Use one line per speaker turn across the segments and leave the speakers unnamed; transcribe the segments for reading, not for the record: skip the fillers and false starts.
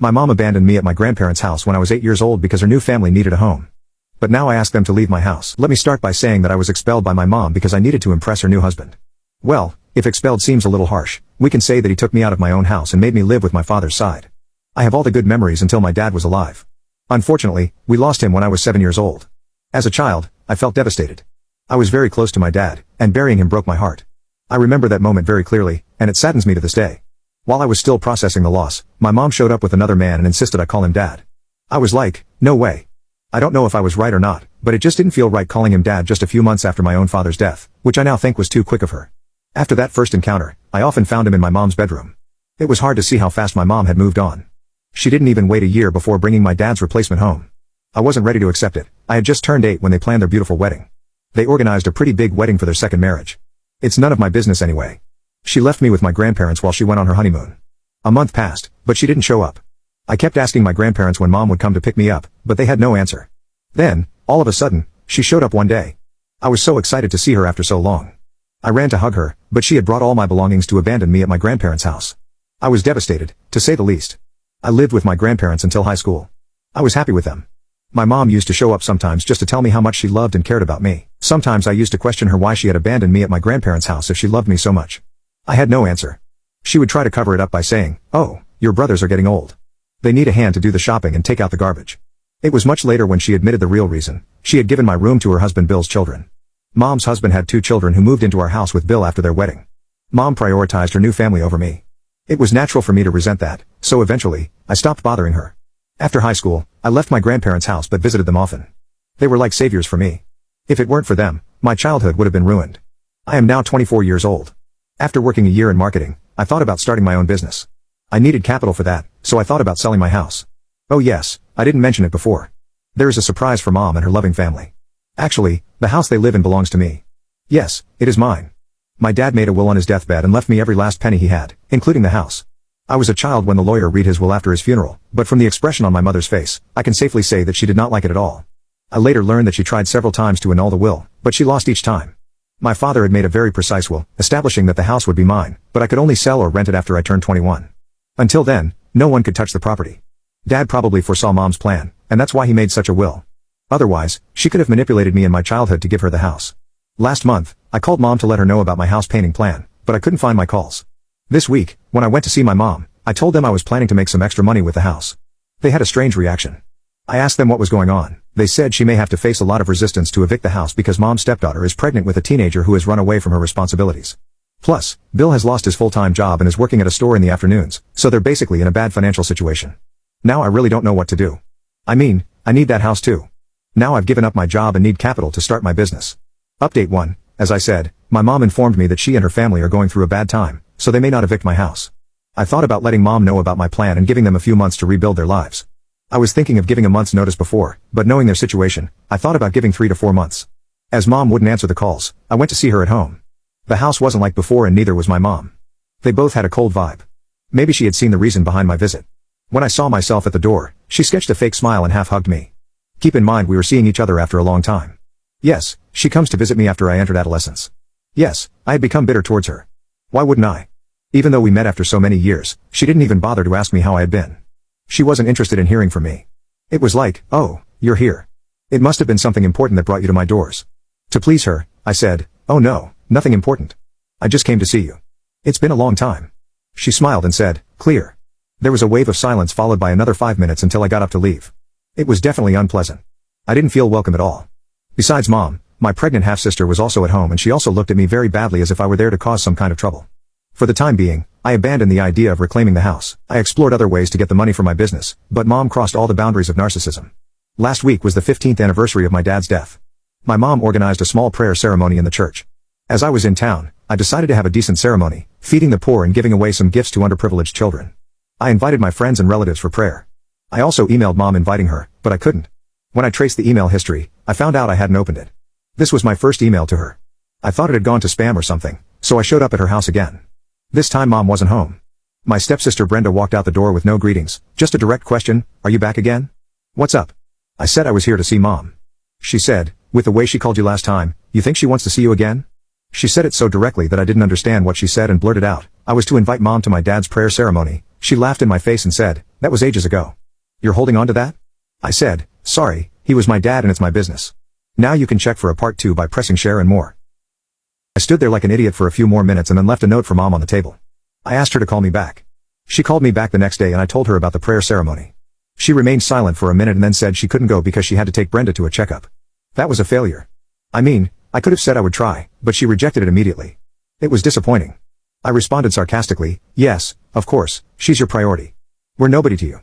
My mom abandoned me at my grandparents' house when I was 8 years old because her new family needed a home. But now I ask them to leave my house. Let me start by saying that I was expelled by my mom because I needed to impress her new husband. Well, if expelled seems a little harsh, we can say that he took me out of my own house and made me live with my father's side. I have all the good memories until my dad was alive. Unfortunately, we lost him when I was 7 years old. As a child, I felt devastated. I was very close to my dad, and burying him broke my heart. I remember that moment very clearly, and it saddens me to this day. While I was still processing the loss, my mom showed up with another man and insisted I call him dad. I was like, no way. I don't know if I was right or not, but it just didn't feel right calling him dad just a few months after my own father's death, which I now think was too quick of her. After that first encounter, I often found him in my mom's bedroom. It was hard to see how fast my mom had moved on. She didn't even wait a year before bringing my dad's replacement home. I wasn't ready to accept it. I had just turned 8 when they planned their beautiful wedding. They organized a pretty big wedding for their second marriage. It's none of my business anyway. She left me with my grandparents while she went on her honeymoon. A month passed, but she didn't show up. I kept asking my grandparents when mom would come to pick me up, but they had no answer. Then, all of a sudden, she showed up one day. I was so excited to see her after so long. I ran to hug her, but she had brought all my belongings to abandon me at my grandparents' house. I was devastated, to say the least. I lived with my grandparents until high school. I was happy with them. My mom used to show up sometimes just to tell me how much she loved and cared about me. Sometimes I used to question her why she had abandoned me at my grandparents' house if she loved me so much. I had no answer. She would try to cover it up by saying, "Oh, your brothers are getting old. They need a hand to do the shopping and take out the garbage." It was much later when she admitted the real reason. She had given my room to her husband Bill's children. Mom's husband had 2 children who moved into our house with Bill after their wedding. Mom prioritized her new family over me. It was natural for me to resent that, so eventually, I stopped bothering her. After high school, I left my grandparents' house but visited them often. They were like saviors for me. If it weren't for them, my childhood would have been ruined. I am now 24 years old. After working a year in marketing, I thought about starting my own business. I needed capital for that, so I thought about selling my house. Oh yes, I didn't mention it before. There is a surprise for mom and her loving family. Actually, the house they live in belongs to me. Yes, it is mine. My dad made a will on his deathbed and left me every last penny he had, including the house. I was a child when the lawyer read his will after his funeral, but from the expression on my mother's face, I can safely say that she did not like it at all. I later learned that she tried several times to annul the will, but she lost each time. My father had made a very precise will, establishing that the house would be mine, but I could only sell or rent it after I turned 21. Until then, no one could touch the property. Dad probably foresaw mom's plan, and that's why he made such a will. Otherwise, she could have manipulated me in my childhood to give her the house. Last month, I called mom to let her know about my house painting plan, but I couldn't find my calls. This week, when I went to see my mom, I told them I was planning to make some extra money with the house. They had a strange reaction. I asked them what was going on. They said she may have to face a lot of resistance to evict the house because mom's stepdaughter is pregnant with a teenager who has run away from her responsibilities. Plus, Bill has lost his full-time job and is working at a store in the afternoons, so they're basically in a bad financial situation. Now I really don't know what to do. I mean, I need that house too. Now I've given up my job and need capital to start my business. Update 1. As I said, my mom informed me that she and her family are going through a bad time, so they may not evict my house. I thought about letting mom know about my plan and giving them a few months to rebuild their lives. I was thinking of giving a month's notice before, but knowing their situation, I thought about giving 3 to 4 months. As mom wouldn't answer the calls, I went to see her at home. The house wasn't like before and neither was my mom. They both had a cold vibe. Maybe she had seen the reason behind my visit. When I saw myself at the door, she sketched a fake smile and half hugged me. Keep in mind we were seeing each other after a long time. Yes, she comes to visit me after I entered adolescence. Yes, I had become bitter towards her. Why wouldn't I? Even though we met after so many years, she didn't even bother to ask me how I had been. She wasn't interested in hearing from me. It was like, "Oh, you're here. It must have been something important that brought you to my doors." To please her, I said, "Oh no, nothing important. I just came to see you. It's been a long time." She smiled and said, "Clear." There was a wave of silence followed by another 5 minutes until I got up to leave. It was definitely unpleasant. I didn't feel welcome at all. Besides mom, my pregnant half-sister was also at home and she also looked at me very badly as if I were there to cause some kind of trouble. For the time being, I abandoned the idea of reclaiming the house. I explored other ways to get the money for my business, but mom crossed all the boundaries of narcissism. Last week was the 15th anniversary of my dad's death. My mom organized a small prayer ceremony in the church. As I was in town, I decided to have a decent ceremony, feeding the poor and giving away some gifts to underprivileged children. I invited my friends and relatives for prayer. I also emailed mom inviting her, but I couldn't. When I traced the email history, I found out I hadn't opened it. This was my first email to her. I thought it had gone to spam or something, so I showed up at her house again. This time mom wasn't home. My stepsister Brenda walked out the door with no greetings, just a direct question, "Are you back again?" "What's up?" I said I was here to see mom. She said, "With the way she called you last time, you think she wants to see you again?" She said it so directly that I didn't understand what she said and blurted out, "I was to invite mom to my dad's prayer ceremony." She laughed in my face and said, That was ages ago. You're holding on to that? I said, sorry, he was my dad and it's my business. Now you can check for a part 2 by pressing share and more. I stood there like an idiot for a few more minutes and then left a note for Mom on the table. I asked her to call me back. She called me back the next day and I told her about the prayer ceremony. She remained silent for a minute and then said she couldn't go because she had to take Brenda to a checkup. That was a failure. I mean, I could have said I would try, but she rejected it immediately. It was disappointing. I responded sarcastically, yes, of course, she's your priority. We're nobody to you.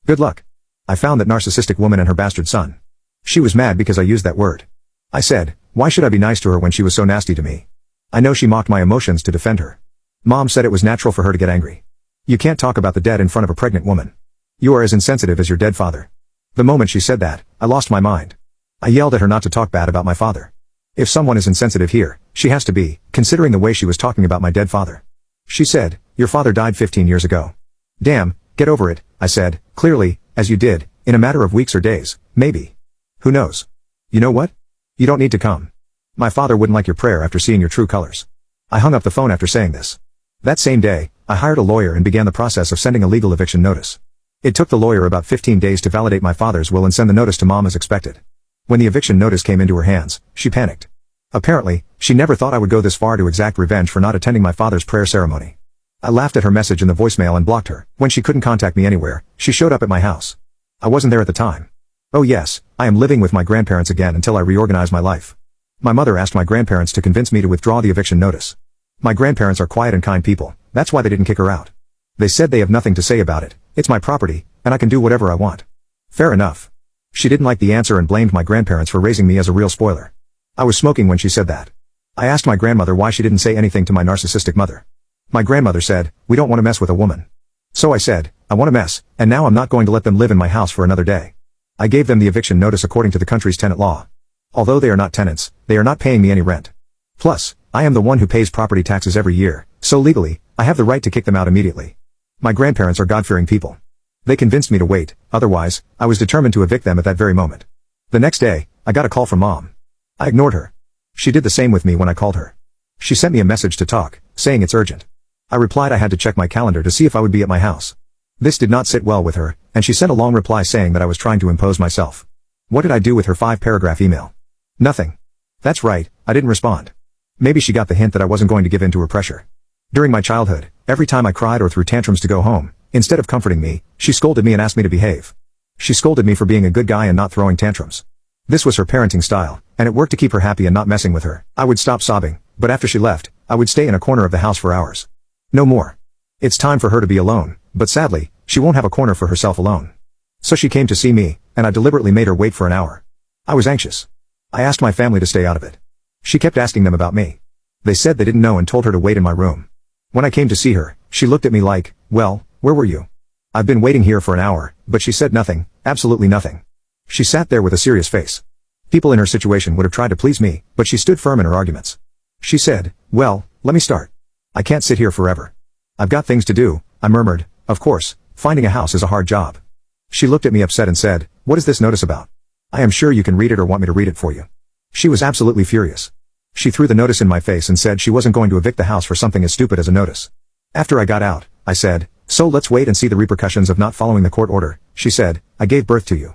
Good luck. I found that narcissistic woman and her bastard son. She was mad because I used that word. I said, why should I be nice to her when she was so nasty to me? I know she mocked my emotions to defend her. Mom said it was natural for her to get angry. You can't talk about the dead in front of a pregnant woman. You are as insensitive as your dead father. The moment she said that, I lost my mind. I yelled at her not to talk bad about my father. If someone is insensitive here, she has to be, considering the way she was talking about my dead father. She said, your father died 15 years ago. Damn, get over it, I said, clearly, as you did, in a matter of weeks or days, maybe. Who knows? You know what? You don't need to come. My father wouldn't like your prayer after seeing your true colors. I hung up the phone after saying this. That same day, I hired a lawyer and began the process of sending a legal eviction notice. It took the lawyer about 15 days to validate my father's will and send the notice to Mom as expected. When the eviction notice came into her hands, she panicked. Apparently, she never thought I would go this far to exact revenge for not attending my father's prayer ceremony. I laughed at her message in the voicemail and blocked her. When she couldn't contact me anywhere, she showed up at my house. I wasn't there at the time. Oh yes, I am living with my grandparents again until I reorganize my life. My mother asked my grandparents to convince me to withdraw the eviction notice. My grandparents are quiet and kind people, that's why they didn't kick her out. They said they have nothing to say about it, it's my property, and I can do whatever I want. Fair enough. She didn't like the answer and blamed my grandparents for raising me as a real spoiler. I was smoking when she said that. I asked my grandmother why she didn't say anything to my narcissistic mother. My grandmother said, we don't want to mess with a woman. So I said, I want to mess, and now I'm not going to let them live in my house for another day. I gave them the eviction notice according to the country's tenant law. Although they are not tenants, they are not paying me any rent. Plus, I am the one who pays property taxes every year, so legally, I have the right to kick them out immediately. My grandparents are God-fearing people. They convinced me to wait, otherwise, I was determined to evict them at that very moment. The next day, I got a call from Mom. I ignored her. She did the same with me when I called her. She sent me a message to talk, saying it's urgent. I replied I had to check my calendar to see if I would be at my house. This did not sit well with her, and she sent a long reply saying that I was trying to impose myself. What did I do with her 5-paragraph email? Nothing. That's right, I didn't respond. Maybe she got the hint that I wasn't going to give in to her pressure. During my childhood, every time I cried or threw tantrums to go home, instead of comforting me, she scolded me and asked me to behave. She scolded me for being a good guy and not throwing tantrums. This was her parenting style, and it worked to keep her happy and not messing with her. I would stop sobbing, but after she left, I would stay in a corner of the house for hours. No more. It's time for her to be alone, but sadly, she won't have a corner for herself alone. So she came to see me, and I deliberately made her wait for an hour. I was anxious. I asked my family to stay out of it. She kept asking them about me. They said they didn't know and told her to wait in my room. When I came to see her, she looked at me like, well, where were you? I've been waiting here for an hour, but she said nothing, absolutely nothing. She sat there with a serious face. People in her situation would have tried to please me, but she stood firm in her arguments. She said, well, let me start. I can't sit here forever. I've got things to do, I murmured. Of course, finding a house is a hard job. She looked at me upset and said, what is this notice about? I am sure you can read it or want me to read it for you. She was absolutely furious. She threw the notice in my face and said she wasn't going to evict the house for something as stupid as a notice. After I got out, I said, so let's wait and see the repercussions of not following the court order. She said, I gave birth to you.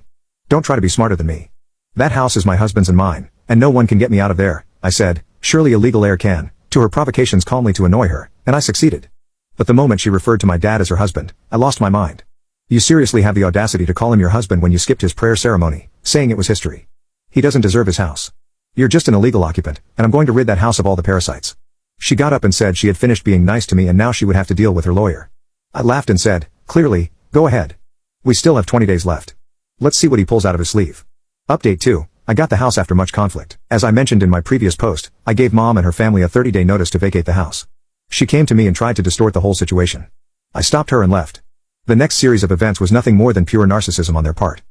Don't try to be smarter than me. That house is my husband's and mine, and no one can get me out of there, I said, surely a legal heir can, to her provocations calmly to annoy her, and I succeeded. But the moment she referred to my dad as her husband, I lost my mind. You seriously have the audacity to call him your husband when you skipped his prayer ceremony, saying it was history. He doesn't deserve his house. You're just an illegal occupant, and I'm going to rid that house of all the parasites. She got up and said she had finished being nice to me and now she would have to deal with her lawyer. I laughed and said, clearly, go ahead. We still have 20 days left. Let's see what he pulls out of his sleeve. Update 2. I got the house after much conflict. As I mentioned in my previous post, I gave Mom and her family a 30-day notice to vacate the house. She came to me and tried to distort the whole situation. I stopped her and left. The next series of events was nothing more than pure narcissism on their part.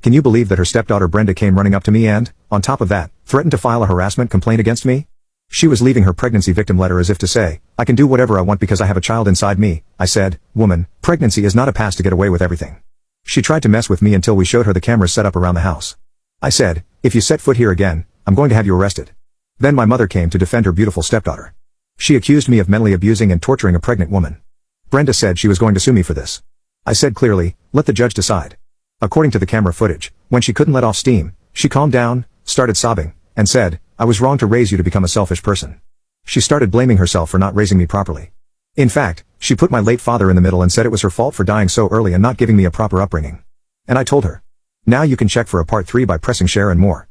Can you believe that her stepdaughter Brenda came running up to me and, on top of that, threatened to file a harassment complaint against me? She was leaving her pregnancy victim letter as if to say, I can do whatever I want because I have a child inside me. I said, woman, pregnancy is not a pass to get away with everything. She tried to mess with me until we showed her the cameras set up around the house. I said, if you set foot here again, I'm going to have you arrested. Then my mother came to defend her beautiful stepdaughter. She accused me of mentally abusing and torturing a pregnant woman. Brenda said she was going to sue me for this. I said clearly, let the judge decide. According to the camera footage, when she couldn't let off steam, she calmed down, started sobbing, and said, I was wrong to raise you to become a selfish person. She started blaming herself for not raising me properly. In fact, she put my late father in the middle and said it was her fault for dying so early and not giving me a proper upbringing. And I told her. Now you can check for a part 3 by pressing share and more.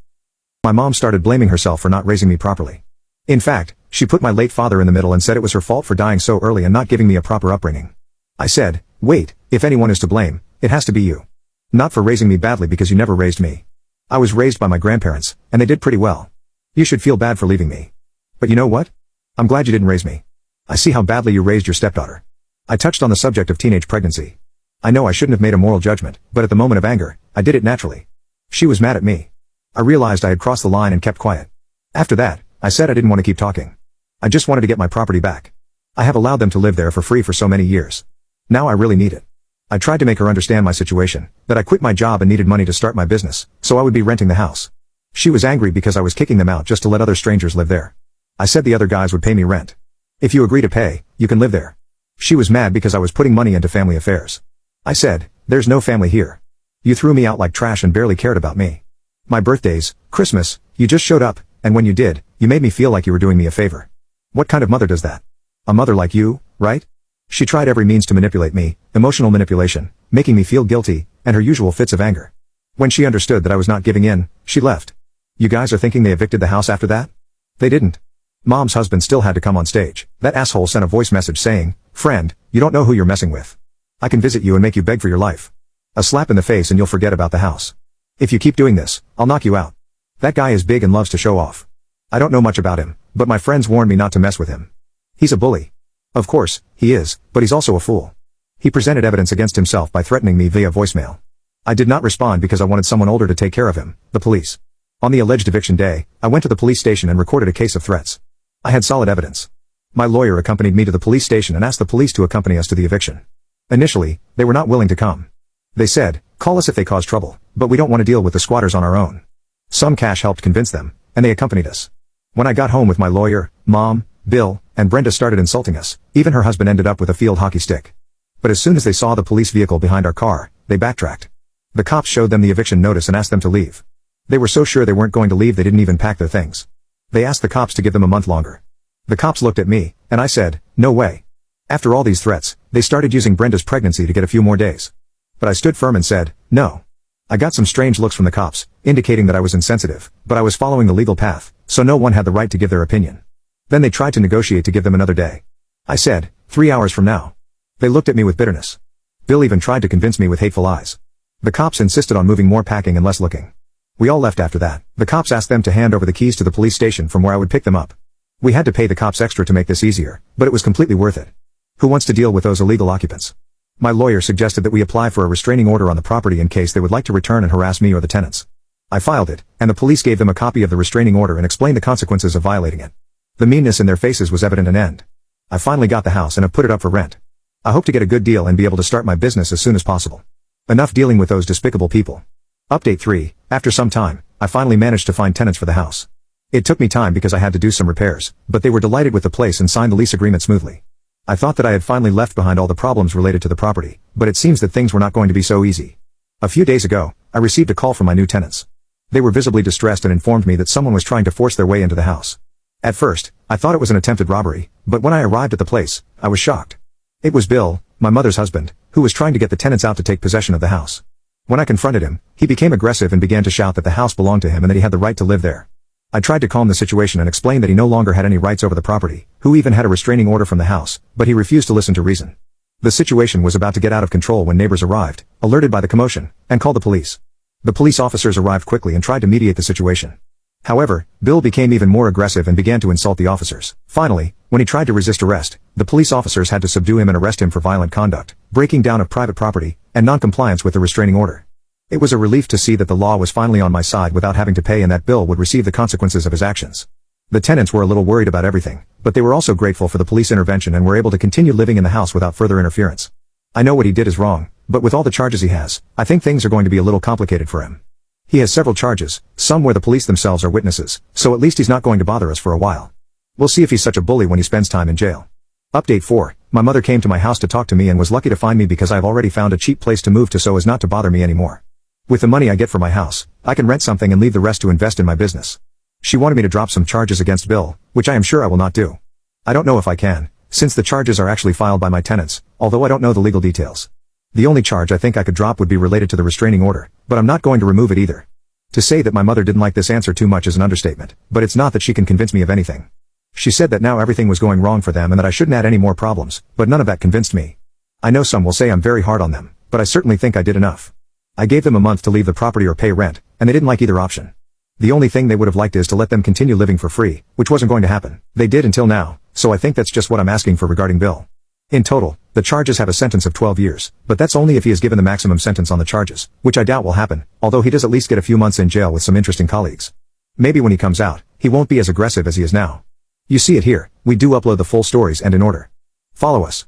My mom started blaming herself for not raising me properly. In fact, she put my late father in the middle and said it was her fault for dying so early and not giving me a proper upbringing. I said, wait, if anyone is to blame, it has to be you. Not for raising me badly because you never raised me. I was raised by my grandparents, and they did pretty well. You should feel bad for leaving me. But you know what? I'm glad you didn't raise me. I see how badly you raised your stepdaughter. I touched on the subject of teenage pregnancy. I know I shouldn't have made a moral judgment, but at the moment of anger, I did it naturally. She was mad at me. I realized I had crossed the line and kept quiet. After that, I said I didn't want to keep talking. I just wanted to get my property back. I have allowed them to live there for free for so many years. Now I really need it. I tried to make her understand my situation, that I quit my job and needed money to start my business, so I would be renting the house. She was angry because I was kicking them out just to let other strangers live there. I said the other guys would pay me rent. If you agree to pay, you can live there. She was mad because I was putting money into family affairs. I said, there's no family here. You threw me out like trash and barely cared about me. My birthdays, Christmas, you just showed up, and when you did, you made me feel like you were doing me a favor. What kind of mother does that? A mother like you, right? She tried every means to manipulate me, emotional manipulation, making me feel guilty, and her usual fits of anger. When she understood that I was not giving in, she left. You guys are thinking they evicted the house after that? They didn't. Mom's husband still had to come on stage. That asshole sent a voice message saying, friend, you don't know who you're messing with. I can visit you and make you beg for your life. A slap in the face and you'll forget about the house. If you keep doing this, I'll knock you out. That guy is big and loves to show off. I don't know much about him, but my friends warned me not to mess with him. He's a bully. Of course, he is, but he's also a fool. He presented evidence against himself by threatening me via voicemail. I did not respond because I wanted someone older to take care of him, the police. On the alleged eviction day, I went to the police station and recorded a case of threats. I had solid evidence. My lawyer accompanied me to the police station and asked the police to accompany us to the eviction. Initially, they were not willing to come. They said, call us if they cause trouble, but we don't want to deal with the squatters on our own. Some cash helped convince them, and they accompanied us. When I got home with my lawyer, Mom, Bill, and Brenda started insulting us. Even her husband ended up with a field hockey stick. But as soon as they saw the police vehicle behind our car, they backtracked. The cops showed them the eviction notice and asked them to leave. They were so sure they weren't going to leave they didn't even pack their things. They asked the cops to give them a month longer. The cops looked at me, and I said, no way. After all these threats, they started using Brenda's pregnancy to get a few more days. But I stood firm and said, no. I got some strange looks from the cops, indicating that I was insensitive, but I was following the legal path, so no one had the right to give their opinion. Then they tried to negotiate to give them another day. I said, 3 hours from now. They looked at me with bitterness. Bill even tried to convince me with hateful eyes. The cops insisted on moving more packing and less looking. We all left after that. The cops asked them to hand over the keys to the police station from where I would pick them up. We had to pay the cops extra to make this easier, but it was completely worth it. Who wants to deal with those illegal occupants? My lawyer suggested that we apply for a restraining order on the property in case they would like to return and harass me or the tenants. I filed it, and the police gave them a copy of the restraining order and explained the consequences of violating it. The meanness in their faces was evident and end. I finally got the house and have put it up for rent. I hope to get a good deal and be able to start my business as soon as possible. Enough dealing with those despicable people. Update 3. After some time, I finally managed to find tenants for the house. It took me time because I had to do some repairs, but they were delighted with the place and signed the lease agreement smoothly. I thought that I had finally left behind all the problems related to the property, but it seems that things were not going to be so easy. A few days ago, I received a call from my new tenants. They were visibly distressed and informed me that someone was trying to force their way into the house. At first, I thought it was an attempted robbery, but when I arrived at the place, I was shocked. It was Bill, my mother's husband, who was trying to get the tenants out to take possession of the house. When I confronted him, he became aggressive and began to shout that the house belonged to him and that he had the right to live there. I tried to calm the situation and explain that he no longer had any rights over the property, who even had a restraining order from the house, but he refused to listen to reason. The situation was about to get out of control when neighbors arrived, alerted by the commotion, and called the police. The police officers arrived quickly and tried to mediate the situation. However, Bill became even more aggressive and began to insult the officers. Finally, when he tried to resist arrest, the police officers had to subdue him and arrest him for violent conduct, breaking down of private property, and non-compliance with the restraining order. It was a relief to see that the law was finally on my side without having to pay and that Bill would receive the consequences of his actions. The tenants were a little worried about everything, but they were also grateful for the police intervention and were able to continue living in the house without further interference. I know what he did is wrong, but with all the charges he has, I think things are going to be a little complicated for him. He has several charges, some where the police themselves are witnesses, so at least he's not going to bother us for a while. We'll see if he's such a bully when he spends time in jail. Update 4. My mother came to my house to talk to me and was lucky to find me because I've already found a cheap place to move to so as not to bother me anymore. With the money I get for my house, I can rent something and leave the rest to invest in my business. She wanted me to drop some charges against Bill, which I am sure I will not do. I don't know if I can, since the charges are actually filed by my tenants, although I don't know the legal details. The only charge I think I could drop would be related to the restraining order, but I'm not going to remove it either. To say that my mother didn't like this answer too much is an understatement, but it's not that she can convince me of anything. She said that now everything was going wrong for them and that I shouldn't add any more problems, but none of that convinced me. I know some will say I'm very hard on them, but I certainly think I did enough. I gave them a month to leave the property or pay rent, and they didn't like either option. The only thing they would have liked is to let them continue living for free, which wasn't going to happen. They did until now, so I think that's just what I'm asking for regarding Bill. In total, the charges have a sentence of 12 years, but that's only if he is given the maximum sentence on the charges, which I doubt will happen, although he does at least get a few months in jail with some interesting colleagues. Maybe when he comes out, he won't be as aggressive as he is now. You see it here, we do upload the full stories and in order. Follow us.